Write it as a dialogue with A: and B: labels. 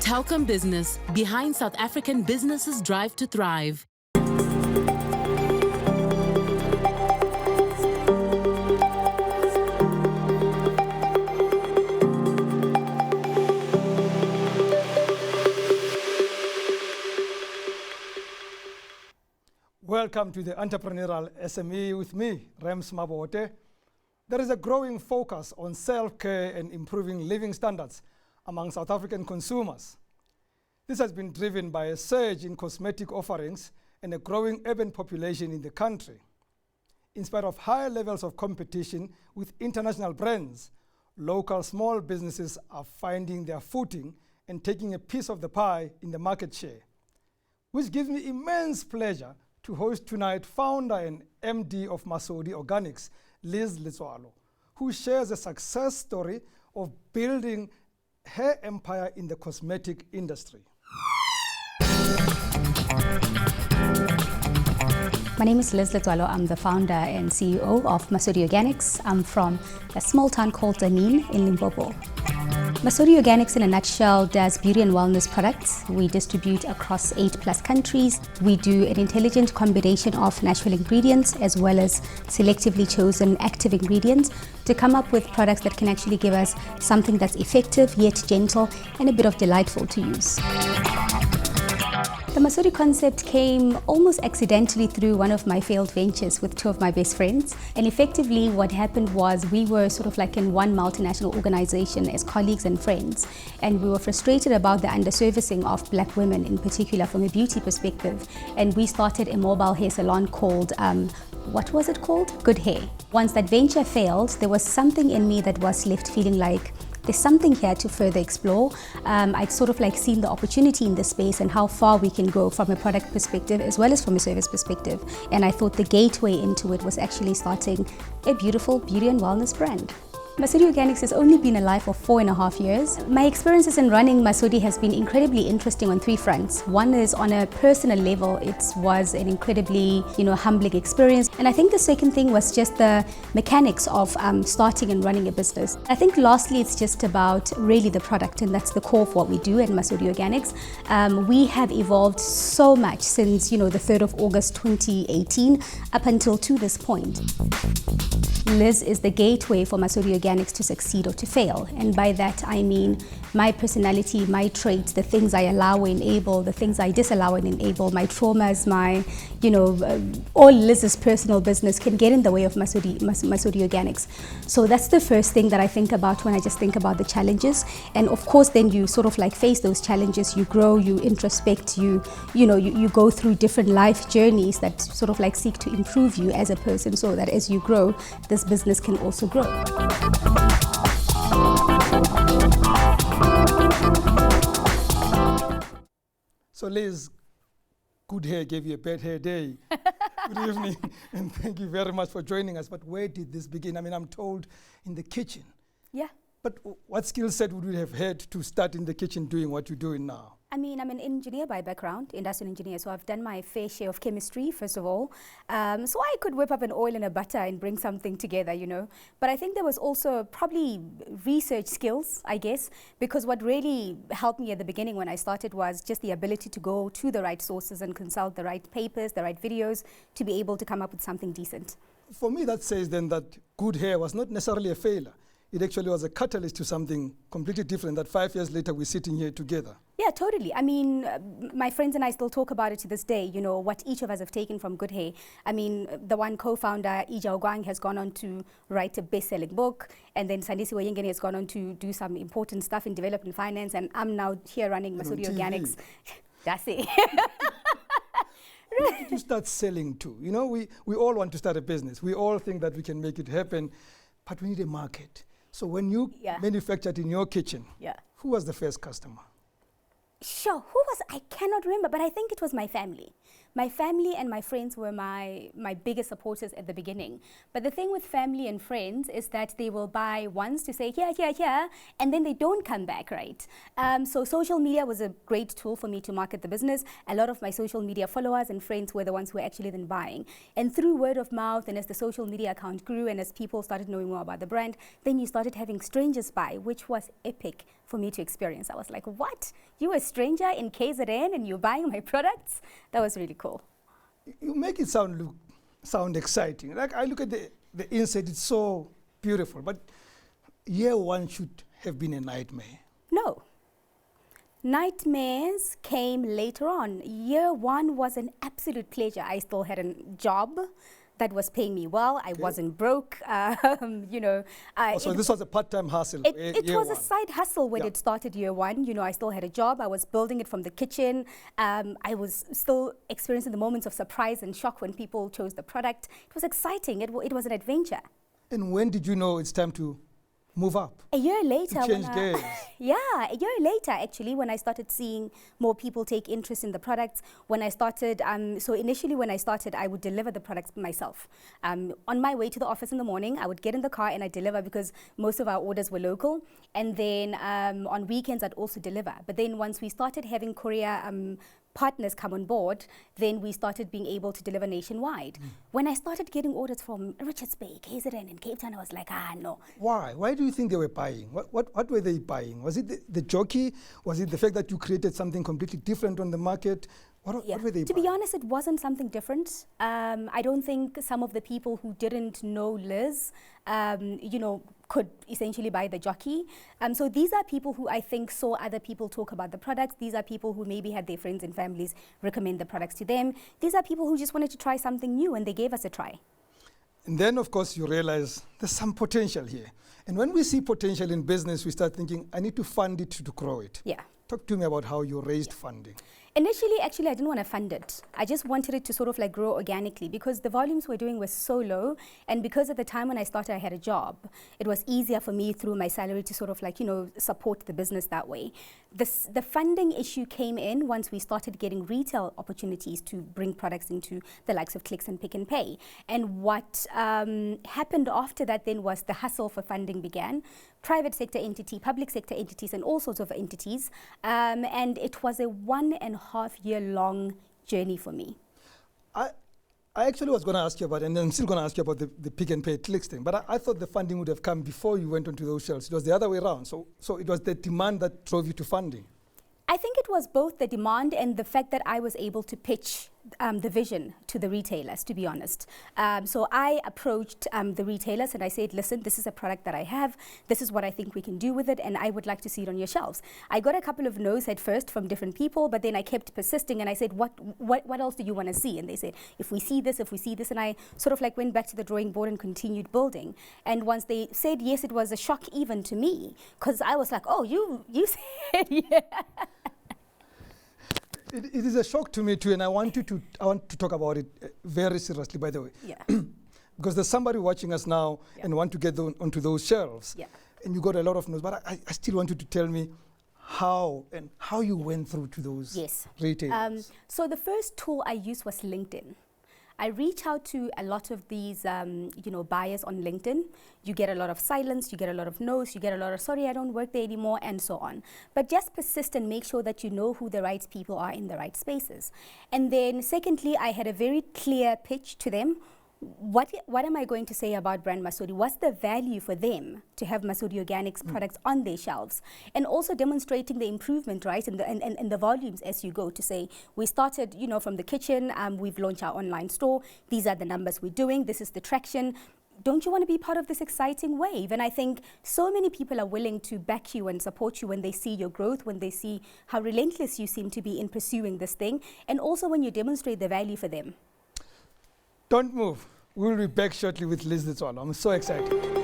A: Telkom Business, behind South African businesses' drive to thrive.
B: Welcome to the Entrepreneurial SME with me, Rams Mabote. There is a growing focus on self-care and improving living standards among South African consumers. This has been driven by a surge in cosmetic offerings and a growing urban population in the country. In spite of higher levels of competition with international brands, local small businesses are finding their footing and taking a piece of the pie in the market share, which gives me immense pleasure to host tonight founder and MD of Masodi Organics, Letsoalo, who shares a success story of building her empire in the cosmetic industry.
C: My name is Letsoalo. I'm the founder and CEO of Masodi Organics. I'm from a small town called Tanin in Limpopo. Masodi Organics in a nutshell does beauty and wellness products. We distribute across 8+ countries. We do an intelligent combination of natural ingredients as well as selectively chosen active ingredients to come up with products that can actually give us something that's effective yet gentle and a bit of delightful to use. The Masodi concept came almost accidentally through one of my failed ventures with two of my best friends. And effectively what happened was we were sort of like in one multinational organization as colleagues and friends. And we were frustrated about the underservicing of black women in particular from a beauty perspective. And we started a mobile hair salon called, what was it called? Good Hair. Once that venture failed, there was something in me that was left feeling like there's something here to further explore. I'd sort of like seen the opportunity in this space and how far we can go from a product perspective as well as from a service perspective. And I thought the gateway into it was actually starting a beautiful beauty and wellness brand. Masodi Organics has only been alive for 4.5 years. My experiences in running Masodi has been incredibly interesting on 3 fronts. One is on a personal level, it was an incredibly, humbling experience. And I think the second thing was just the mechanics of starting and running a business. I think lastly, it's just about really the product, and that's the core of what we do at Masodi Organics. We have evolved so much since, the 3rd of August 2018 up until to this point. Liz is the gateway for Masodi Organics to succeed or to fail. And by that, I mean my personality, my traits, the things I allow or enable, the things I disallow and enable, my traumas, my, all Liz's personal business can get in the way of Masodi Organics. So that's the first thing that I think about when I just think about the challenges. And of course, then you sort of like face those challenges, you grow, you introspect, you go through different life journeys that sort of like seek to improve you as a person so that as you grow, this business can also grow.
B: So Liz, Good Hair gave you a bad hair day. Good evening, and thank you very much for joining us. But where did this begin? I mean, I'm told in the kitchen.
C: Yeah.
B: But what skill set would you have had to start in the kitchen doing what you're doing now?
C: I mean, I'm an engineer by background, industrial engineer, so I've done my fair share of chemistry, first of all. So I could whip up an oil and a butter and bring something together, But I think there was also probably research skills, I guess, because what really helped me at the beginning when I started was just the ability to go to the right sources and consult the right papers, the right videos, to be able to come up with something decent.
B: For me, that says then that Good Hair was not necessarily a failure. It actually was a catalyst to something completely different that 5 years later we're sitting here together.
C: Yeah, totally. I mean, my friends and I still talk about it to this day, what each of us have taken from Good Hair. I mean, the one co-founder, Ija Ogwang, has gone on to write a best-selling book, and then Sandisi Wayengeni has gone on to do some important stuff in development finance, and I'm now here running Masodi Organics. That's it.
B: Where did you start selling to? We all want to start a business. We all think that we can make it happen, but we need a market. So when you manufactured in your kitchen, who was the first customer?
C: Sure, I cannot remember, but I think it was my family. My family and my friends were my biggest supporters at the beginning. But the thing with family and friends is that they will buy once to say, here, and then they don't come back, right? So social media was a great tool for me to market the business. A lot of my social media followers and friends were the ones who were actually then buying. And through word of mouth, and as the social media account grew, and as people started knowing more about the brand, then you started having strangers buy, which was epic for me to experience. I was like, what? You're a stranger in KZN and you're buying my products? That was really cool.
B: You make it sound exciting. Like I look at the inside, it's so beautiful, but year one should have been a nightmare.
C: No. Nightmares came later on. Year one was an absolute pleasure. I still had a job that was paying me well. I wasn't broke. You know.
B: So this was a part-time hustle.
C: It was a side hustle when it started year one. You know, I still had a job. I was building it from the kitchen. I was still experiencing the moments of surprise and shock when people chose the product. It was exciting. It was an adventure.
B: And when did you know it's time to move up?
C: A year later.
B: Change gears.
C: Yeah, a year later, actually, when I started seeing more people take interest in the products, when I started, so initially when I started, I would deliver the products myself. On my way to the office in the morning, I would get in the car and I'd deliver because most of our orders were local. And then on weekends, I'd also deliver. But then once we started having courier partners come on board, then we started being able to deliver nationwide. When I started getting orders from Richards Bay, KZN and Cape Town, I was like, no.
B: Why? Why do you think they were buying? What were they buying? Was it the jockey? Was it the fact that you created something completely different on the market? What were they buying?
C: To be honest, it wasn't something different. I don't think some of the people who didn't know Liz, you know, could essentially buy the jockey. So these are people who I think saw other people talk about the products. These are people who maybe had their friends and families recommend the products to them. These are people who just wanted to try something new and they gave us a try.
B: And then, of course, you realize there's some potential here. And when we see potential in business, we start thinking, I need to fund it to grow it.
C: Yeah.
B: Talk to me about how you raised funding.
C: Initially, actually, I didn't want to fund it. I just wanted it to sort of like grow organically because the volumes we're doing were so low. And because at the time when I started, I had a job, it was easier for me through my salary to sort of like, you know, support the business that way. The funding issue came in once we started getting retail opportunities to bring products into the likes of Clicks and Pick and Pay. And what happened after that then was the hustle for funding began. Private sector entity, public sector entities, and all sorts of entities. And it was a 1.5 year long journey for me.
B: I actually was going to ask you about, and I'm still going to ask you about the Pick and Pay Clicks thing, but I thought the funding would have come before you went onto those shelves. It was the other way around. So it was the demand that drove you to funding.
C: I think it was both the demand and the fact that I was able to pitch the vision to the retailers, to be honest. So I approached the retailers and I said, listen, this is a product that I have. This is what I think we can do with it, and I would like to see it on your shelves. I got a couple of no's at first from different people, but then I kept persisting and I said, what else do you want to see? And they said, if we see this, and I sort of like went back to the drawing board and continued building. And once they said yes, it was a shock even to me, because I was like, oh, you said yeah.
B: It is a shock to me too, and I want to talk about it very seriously, by the way.
C: Yeah.
B: Because there's somebody watching us now and want to get onto those shelves.
C: Yeah.
B: And you got a lot of no's, but I still want you to tell me how you went through to those retailers.
C: So the first tool I used was LinkedIn. I reach out to a lot of these, buyers on LinkedIn. You get a lot of silence, you get a lot of no's, you get a lot of, sorry, I don't work there anymore, and so on. But just persist and make sure that you know who the right people are in the right spaces. And then secondly, I had a very clear pitch to them. What am I going to say about brand Masodi? What's the value for them to have Masodi Organics products on their shelves? And also demonstrating the improvement, right, and the volumes as you go to say, we started, from the kitchen, we've launched our online store, these are the numbers we're doing, this is the traction. Don't you want to be part of this exciting wave? And I think so many people are willing to back you and support you when they see your growth, when they see how relentless you seem to be in pursuing this thing, and also when you demonstrate the value for them.
B: Don't move. We'll be back shortly with Liz Letsoalo. I'm so excited.